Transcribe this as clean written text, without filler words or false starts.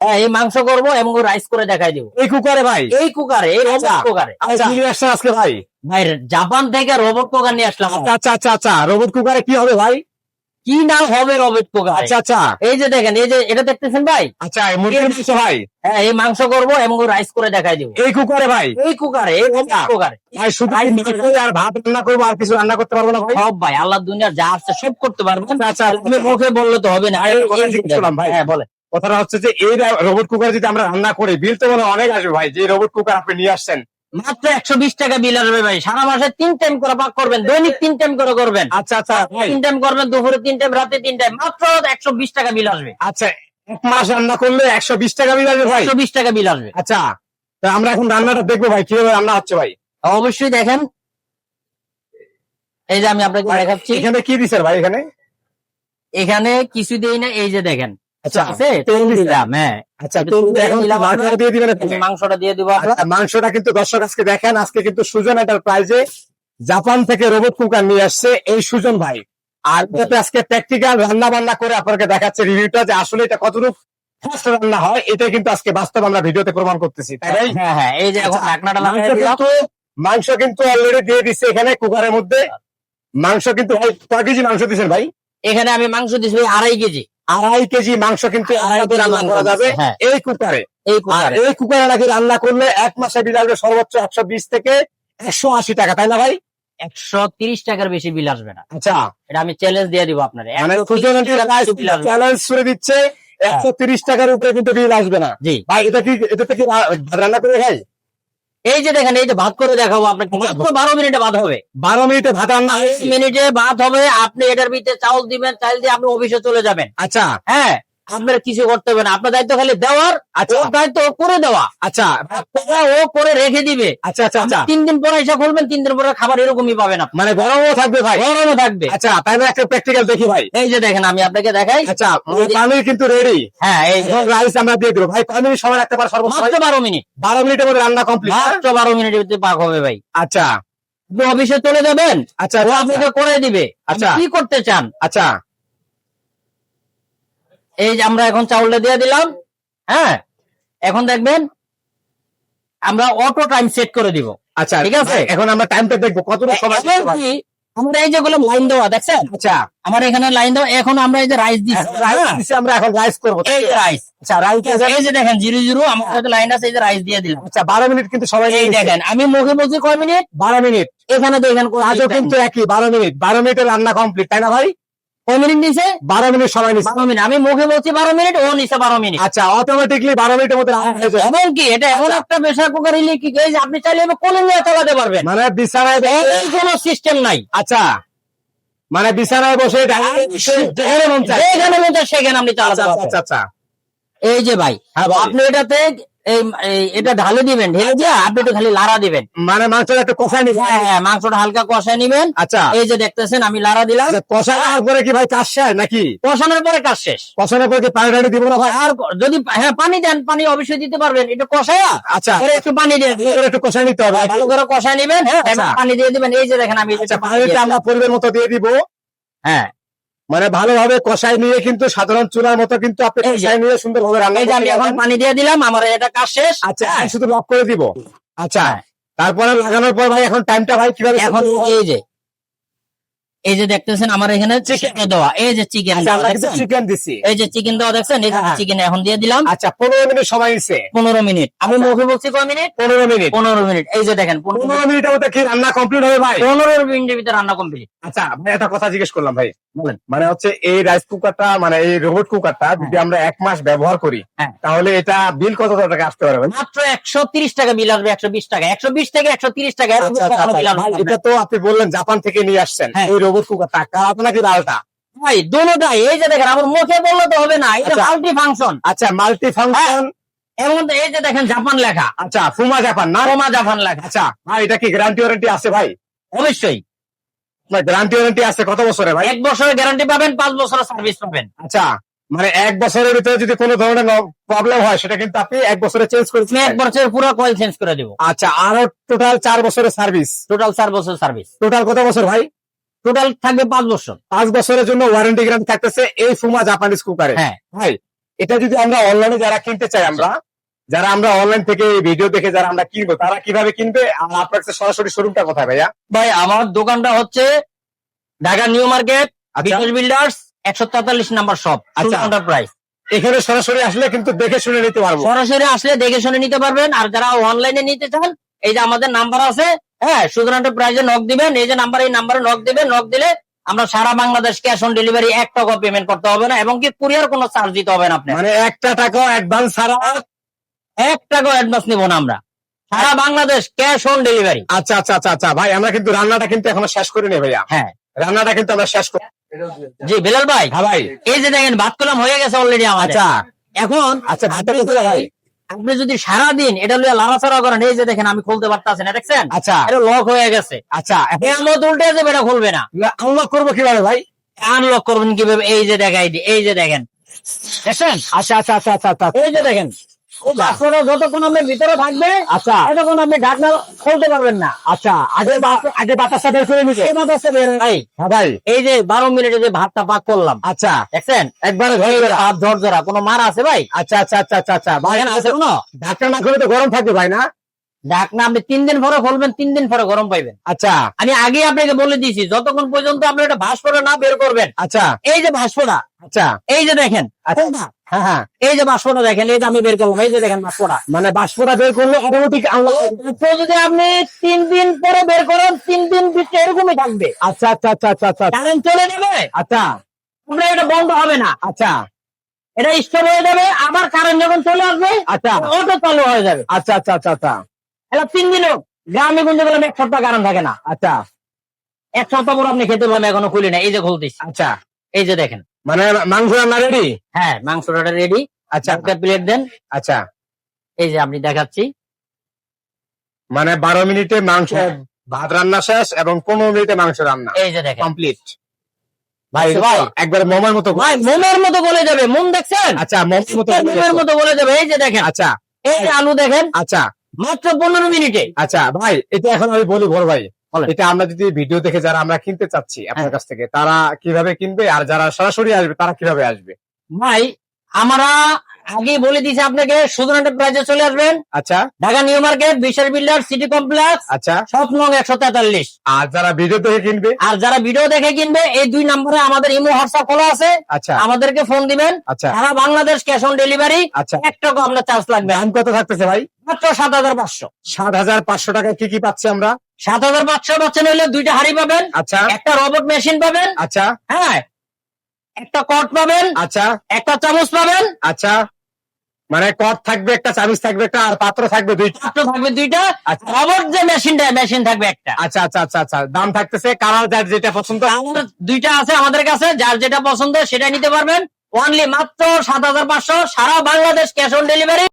হ্যাঁ, এই মাংস করবো এবং রাইস করে দেখাই দিব এই কুকারে ভাই? এই কুকারে, এই রোবট কুকারে। আজকে ভাই ভাই জাপান থেকে রোবট কুকার নিয়ে আসলাম। আচ্ছা রোবট কুকারে কি হবে ভাই? কি নাম হবে রোবট কুকার? আচ্ছা এই যে দেখেন, এই যে এটা দেখতেছেন ভাই। আচ্ছা মুরগির মাংস ভাই? হ্যাঁ, এই মাংস করবো এবং রাইস করে দেখাই দিব এই কুকারে ভাই? এই কুকারে, এই রোবট কুকারে। ভাই শুধু আর ভাত রান্না করবো, আর কিছু রান্না করতে পারবো না ভাই? সব ভাই, আল্লাহ দুনিয়ার যা আছে সব করতে পারবো। আচ্ছা তুমি মুখে বললে তো হবে না। ভাই হ্যাঁ বলে, কথাটা হচ্ছে যে এই রোবট কুকার যদি আমরা রান্না করি, বিল তো মনে হয় অনেক আসবে ভাই। যে রোবট কুকার আপনি নিয়ে আসছেন, মাত্র 120 টাকা বিল আসবে ভাই। সারা মাসে 3 টাইম করে পাক করবেন, দৈনিক 3 টাইম করে করবেন। আচ্ছা 3 টাইম করবেন, দুপুরে 3 টাইম, রাতে 3 টাইম, মাত্র 120 টাকা বিল আসবে। আচ্ছা, এক মাস রান্না করলে 120 টাকা বিল আসবে ভাই? 120 টাকা বিল আসবে। আচ্ছা, তা আমরা এখন রান্নাটা দেখবো ভাই, কিভাবে রান্না হচ্ছে ভাই। অবশ্যই দেখেন, এই যে আমি আপনাকে দেখাচ্ছি। এখানে কি দিচ্ছেন ভাই? এখানে কিছু দেই না, এই যে দেখেন। আচ্ছা আছে তেল দিলাম। হ্যাঁ, আচ্ছা, তো এখন মাংসটা দিয়ে দিবেন? মাংসটা দিয়ে দিব। মাংসটা কিন্তু দর্শক আজকে দেখেন, আজকে কিন্তু সুজন এন্টারপ্রাইজে জাপান থেকে রোবট কুকার নিয়ে আসছে এই সুজন ভাই। আর এটাতে আজকে প্র্যাকটিক্যাল রান্না বান্না করে আপনাকে দেখাচ্ছে রিভিউটা, যে আসলে এটা কতটুকু ফাস্ট রান্না হয়। এটা কিন্তু আজকে বাস্তব আমরা ভিডিওতে প্রমাণ করতেছি, তাই ভাই? হ্যাঁ, এই যে এখন ঢাকনাটা লাগাই দিলাম। মাংস কিন্তু অলরেডি দিয়ে দিচ্ছে এখানে কুকারের মধ্যে। মাংস কিন্তু ভাই কয় কেজি মাংস দিচ্ছেন ভাই? এখানে আমি মাংস দিচ্ছি 2.5 কেজি। 2.5 কেজি মাংস কিন্তু রান্না করা যাবে এই কুকারে। এই কুকারে নাকি রান্না করলে এক মাসে বিল আসবে সর্বোচ্চ 120 থেকে 180 টাকা, তাই না ভাই? 130 টাকার বেশি বিল আসবে না। আচ্ছা, এটা আমি চ্যালেঞ্জ দিয়ে দিব আপনার। চ্যালেঞ্জ করে দিচ্ছে 130 টাকার উপরে কিন্তু বিল আসবে না। জি ভাই, এটা কি রান্না করে খাই? এই যে দেখেন, এই যে ভাত করে দেখাবো আপনাকে, মাত্র 12 মিনিটে ভাত হবে। 12 মিনিটে ভাত রান্না? 12 মিনিটে ভাত হবে। আপনি এটার ভিতরে চাউল দিবেন, চাল দিয়ে আপনি অফিসে চলে যাবেন। আচ্ছা, হ্যাঁ, আপনার কিছু করতে হবে না, আপনার দায়িত্ব খালি দেওয়ার। আচ্ছা, ওর দায়িত্ব ও করে দেওয়া। আচ্ছা, ও করে রেখে দিবে। আচ্ছা আচ্ছা আচ্ছা 3 দিন পরে এসে খুলবেন, 3 দিন পরে খাবার এরকমই পাবেন আপনি। মানে গরমও থাকবে ভাই? গরমও থাকবে। আচ্ছা, তাই না? একটা প্র্যাকটিক্যাল দেখি ভাই। এই যে দেখেন, আমি আপনাকে দেখাই। আচ্ছা, পানি কিন্তু রেডি। হ্যাঁ, এই রাইস আমরা দিয়ে দেবো ভাই। 5 মিনিট সময় রাখতে পারে সর্বোচ্চ? মাত্র 12 মিনিট। 12 মিনিটের মধ্যে রান্না কমপ্লিট? মাত্র 12 মিনিটের ভিতরে পাক হবে ভাই। আচ্ছা, আপনি অফিসে চলে যাবেন, আচ্ছা, ও আপনাকে করে দিবে। আচ্ছা, কি করতে চান? আচ্ছা, এই যে আমরা এখন চাউলটা দিয়ে দিলাম। হ্যাঁ, এখন দেখবেন আমরা অটো টাইম সেট করে দিব। আচ্ছা, ঠিক আছে। এখন আমরা টাইমটা দেখবো কতটা সময়। আমরা এই যেগুলো লাইন দেওয়া দেখছেন, আচ্ছা, আমার এখানে লাইন দেওয়া। এখন আমরা এই যে রাইস দিচ্ছি, আমরা এখন রাইস করবো। এই যে রাইস। আচ্ছা, রাইস এই যে দেখেন 0 আমার সাথে লাইন আছে, এই যে রাইস দিয়ে দিলাম। আচ্ছা, 12 মিনিট কিন্তু সময়। এই দেখেন, আমি মুখে বলছি কয় মিনিট? 12 মিনিট। এখানে দেখেন আজও কিন্তু একই 12 মিনিট। 12 মিনিটের রান্না কমপ্লিট, তাই না ভাই? কয় মিনিট নিছে? 12 মিনিট সময় নিচ্ছে। 12 মিনিট। আমি মুখে বলছি 12 মিনিট, ও নিছে 12 মিনিট। আচ্ছা, অটোমেটিকলি 12 মিনিটের মধ্যে রান্না হয়ে যায়। এবং কি এটা এমন একটা প্রেসার কুকার ইলেকট্রিক, এই যে আপনি চাইলে কোলে নিয়ে চালাতে পারবেন, মানে বিছানায় এই কোনো সিস্টেম নাই। আচ্ছা, মানে বিছানায় বসে যেখানে মন চায় সেখানে আপনি চালাতে পারবেন। আচ্ছা আচ্ছা, এই যে ভাই, আপনি এটাতে এটা ঢালে দিবেন, ঢেলে দিয়ে আপনি একটু খালি লাড়া দিবেন। মানে মাংসটা একটু কষায় নিবেন? হ্যাঁ, মাংসটা হালকা কষায় নিবেন। আচ্ছা, এই যে দেখতেছেন আমি লাড়া দিলাম। কষানোর পরে কি ভাই কাজ শেষ নাকি? কষানোর পরে কাজ শেষ। কষানোর পরে কি পানি টানি দিব না ভাই? আর যদি পানি দেন, পানি অবশ্যই দিতে পারবেন। এটা কষায়া আচ্ছা, একটু পানি দিয়ে একটু কষায় নিতে হবে, ভালো করে কষায় নিবেন। হ্যাঁ, পানি দিয়ে দিবেন। এই যে দেখেন আমি পানিটা আমরা পরিমাণ মতো দিয়ে দিব। হ্যাঁ, মানে ভালোভাবে কষাই নিয়ে কিন্তু সাধারণ চুলার মতো কিন্তু আপনি কষাই নিয়ে সুন্দরভাবে রান্না। এই যে আমি এখন পানি দিয়ে দিলাম, আমার এটা কাজ শেষ। আচ্ছা, শুধু লক করে দিব। আচ্ছা, তারপরে লাগানোর পর ভাই এখন টাইমটা ভাই কিভাবে? এখন এই যে দেখতেছেন আমার এখানে চিকেন দেওয়া, এই যে চিকেন চিকেন দিছি, এই যে চিকেন দেওয়া দেখছেন, এই চিকেন এখন দিয়ে দিলাম। আচ্ছা, 15 মিনিট সময় নিচ্ছে। 15 মিনিট। আমি মুখে বলছি কয় মিনিট? 15 মিনিট। 15 মিনিট। এই যে দেখেন 15 মিনিটের মধ্যে কি রান্না কমপ্লিট হবে ভাই? 15 মিনিটের ভিতরে রান্না কমপ্লিট। আচ্ছা, ভাই একটা কথা জিজ্ঞেস করলাম ভাই, বলেন। মানে হচ্ছে এই রাইস কুকারটা, মানে এই রোবট কুকারটা যদি আমরা 1 মাস ব্যবহার করি, তাহলে এটা বিল কত টাকা আসতে পারে? মাত্র 130 টাকা বিল আসবে। 120 টাকা, 120 থেকে 130 টাকা। এটা তো আপনি বললেন জাপান থেকে নিয়ে আসছেন এই রোবট কুকারটা, আপনাকে ডালটা ভাই দোনোটাই। এই যে দেখেন, আমার মুখে বললে তো হবে না, এটা মাল্টি ফাংশন। আচ্ছা, মাল্টি ফাংশন। এর মধ্যে এই যে দেখেন জাপান লেখা। আচ্ছা, ফুমা জাপান না? ফুমা জাপান লেখা। আচ্ছা ভাই, এটা কি গ্যারান্টি ওয়ারেন্টি আছে ভাই? অবশ্যই গ্যারান্টি ওয়ারেন্টি আছে। কত বছরে ভাই? 1 বছরের গ্যারান্টি পাবেন, 5 বছরের সার্ভিস পাবেন। আচ্ছা, মানে 1 বছরের ভিতরে যদি কোনো ধরনের প্রবলেম হয় সেটা কিন্তু আপনি 1 বছরে চেঞ্জ করে দিবেন। 1 বছরের পুরো কয়েল চেঞ্জ করে দেব। আচ্ছা, আরো টোটাল 4 বছরের সার্ভিস। টোটাল 4 বছর সার্ভিস। টোটাল কত বছর ভাই? টোটাল থাকবে 5 বছর। 5 বছরের জন্য ওয়ারেন্টি গ্যারান্টি থাকতেছে এই ফুমা জাপানিজ কুকারে। হ্যাঁ ভাই, এটা যদি আমরা অনলাইনে যারা কিনতে চাই যারা আমরা অনলাইন থেকে ভিডিও দেখে যারা আমরা কিনবো তারা কিভাবে কিনবে আর আপনার কাছে সরাসরি শোরুমটা কোথায় ভাইয়া? ভাই আমার দোকানটা হচ্ছে ঢাকা নিউ মার্কেট আচ্ছা। বিকাশ বিল্ডার্স 143 নাম্বার শপ আচ্ছা। এন্টারপ্রাইজ। এখানে সরাসরি আসলে কিন্তু দেখে শুনে নিতে পারবো। সরাসরি আসলে দেখে শুনে নিতে পারবেন। আর যারা অনলাইনে নিতে চান এই যে আমাদের নাম্বার আছে, হ্যাঁ, সুন্দর এন্টারপ্রাইজে নক দিবেন। এই যে নাম্বার, এই নাম্বারে নক দিবেন। নক দিলে আমরা সারা বাংলাদেশ ক্যাশ অন ডেলিভারি 1 টাকা পেমেন্ট করতে হবে না, এবং কি কুরিয়ার কোনো চার্জ দিতে হবে না আপনার। মানে 1 টাকা অ্যাডভান্স ছাড়া 1 টাকা অ্যাডভান্স নিব না আমরা, সারা বাংলাদেশ ক্যাশ অন ডেলিভারি। আচ্ছা আচ্ছা আচ্ছা আচ্ছা ভাই, আমরা কিন্তু রান্নাটা কিন্তু এখনো শেষ করিনি ভাইয়া। হ্যাঁ, রান্নাটা কিন্তু আমরা শেষ করি। জি বেলাল ভাই। হ্যাঁ ভাই। এই যে দেখেন ভাত কলম হয়ে গেছে অলরেডি আমাদের। আচ্ছা এখন আচ্ছা ভাতটা কোথায় ভাই? আপনি যদি সারাদিন এটা লিয়ে লাড়াচাড়া করেন, এই যে দেখেন আমি খুলতে পারতেছি না, দেখছেন আচ্ছা এটা লক হয়ে গেছে। আচ্ছা এমন উল্টে যাবে, এটা খুলবে না। আনলক করবো কিভাবে ভাই? আনলক করবেন কিভাবে? এই যে দেখাই দি, এই যে দেখেন, দেখছেন? আচ্ছা আচ্ছা আচ্ছা আচ্ছা আচ্ছা এই যে দেখেন, বাক্সটা যতক্ষণ আপনি ভিতরে থাকবে আচ্ছা ততক্ষণ আপনি ঢাকনা খুলতে পারবেন না। আচ্ছা আগে বাতাসটা বের করে নিবে। এই বাতাসে বের হয়। ভাই, হ্যাঁ ভাই। এই যে 12 মিনিটে যে ভাতটা পাক করলাম, আচ্ছা দেখছেন একবারে ধরে ধরে। হাত ঝরঝরা, কোনো মার আছে ভাই? আচ্ছা আচ্ছা আচ্ছা আচ্ছা আচ্ছা ভাই, এখানে আছে কোনো? ঢাকনা না খুলে তো গরম থাকবে ভাই না? ঢাকনা আপনি 3 দিন পরে খুলবেন, 3 দিন পরে গরম পাইবেন। আচ্ছা আমি আগে আপনাকে বলে দিয়েছি, যতক্ষণ পর্যন্ত আপনি এটা ভাস্পটা না বের করবেন। আচ্ছা এই যে ভাস্পটা, আচ্ছা এই যে দেখেন, আচ্ছা হ্যাঁ হ্যাঁ, এই যে বাষ্পটা দেখেন, এই যে আমি বের করলাম, এই যে দেখেন বাষ্পটা। মানে বাষ্পটা বের করলে অটোমেটিক আনলক। তো যদি আপনি 3 দিন পরে বের করেন, 3 দিন ভিতরে এরকমই থাকবে। আচ্ছা আচ্ছা আচ্ছা আচ্ছা আচ্ছা কারেন্ট চলে যাবে, আচ্ছা আপনার এটা বন্ধ হবে না, আচ্ছা এটা স্টপ হয়ে যাবে। আবার কারেন্ট যখন চলে আসবে আচ্ছা অটো চালু হয়ে যাবে। আচ্ছা আচ্ছা আচ্ছা আচ্ছা এটা 3 দিনও গ্রামে গঞ্জে গেলাম 1 সপ্তাহ কারেন্ট থাকে না। আচ্ছা 1 সপ্তাহ পর আপনি খেতে পারবেন, এখনো খুলি না। এই যে খুলতেছি, আচ্ছা এই যে দেখেন, মানে মাংস রান্না রেডি? হ্যাঁ মাংসটা রেডি। আচ্ছা একটা প্লেট দেন। আচ্ছা এই যে আপনি দেখাচ্ছি, মানে 12 মিনিটে মাংস ভাত রান্না শেষ এবং 15 মিনিটে মাংস রান্না এই যে দেখেন কমপ্লিট। ভাই। ভাই একবার মোমের মতো। ভাই মোমের মতো গলে যাবে, মোম দেখছেন? আচ্ছা মোমের মতো। মোমের মতো গলে যাবে। এই যে দেখেন, আচ্ছা এই যে আলু দেখেন, আচ্ছা মাত্র 15 মিনিটে। আচ্ছা ভাই, এটা এখন আমি বলি বড় ভাই, বলেন। এটা আমরা যদি ভিডিও দেখে যারা আমরা কিনতে চাচ্ছি আপনার কাছ থেকে, তারা কিভাবে কিনবে আর যারা সরাসরি আসবে তারা কিভাবে আসবে? ভাই আমরা আগে বলে দিয়েছি আপনাকে, সুন্দর এন্টারপ্রাইজে চলে আসবেন, আচ্ছা ঢাকা নিউ মার্কেট বিশাল বিল্ডার সিটি কমপ্লেক্স, আচ্ছা শপ নং 143। আর যারা ভিডিও দেখে কিনবে? আর যারা ভিডিও দেখে কিনবে, এই 2 নম্বরে আমাদের ইমো হোয়াটসঅ্যাপ খোলা আছে, আচ্ছা আমাদেরকে ফোন দিবেন। আচ্ছা সারা বাংলাদেশ ক্যাশ অন ডেলিভারি, আচ্ছা 1 টাকা আপনার চার্জ লাগবে। দাম কত থাকতেছে ভাই? মাত্র 7500। 7500 টাকায় কি কি পাচ্ছি আমরা? 7500 পাচ্ছেন হইলে 2টা হাড়ি পাবেন, আচ্ছা একটা রোবট মেশিন পাবেন, আচ্ছা হ্যাঁ, একটা কট পাবেন, আচ্ছা একটা চামচ পাবেন, আচ্ছা, মানে কট থাকবে একটা, চামচ থাকবে একটা, আর পাত্র থাকবে 2টা। পাত্র থাকবে 2টা, আচ্ছা। রোবট যে মেশিনটা, মেশিন থাকবে একটা। আচ্ছা আচ্ছা আচ্ছা আচ্ছা, দাম থাকতেছে কালার যার যেটা পছন্দ। আমার 2টা আছে আমাদের কাছে, যার যেটা পছন্দ সেটা নিতে পারবেন। অনলি মাত্র 7500, সারা বাংলাদেশ ক্যাশ অন ডেলিভারি।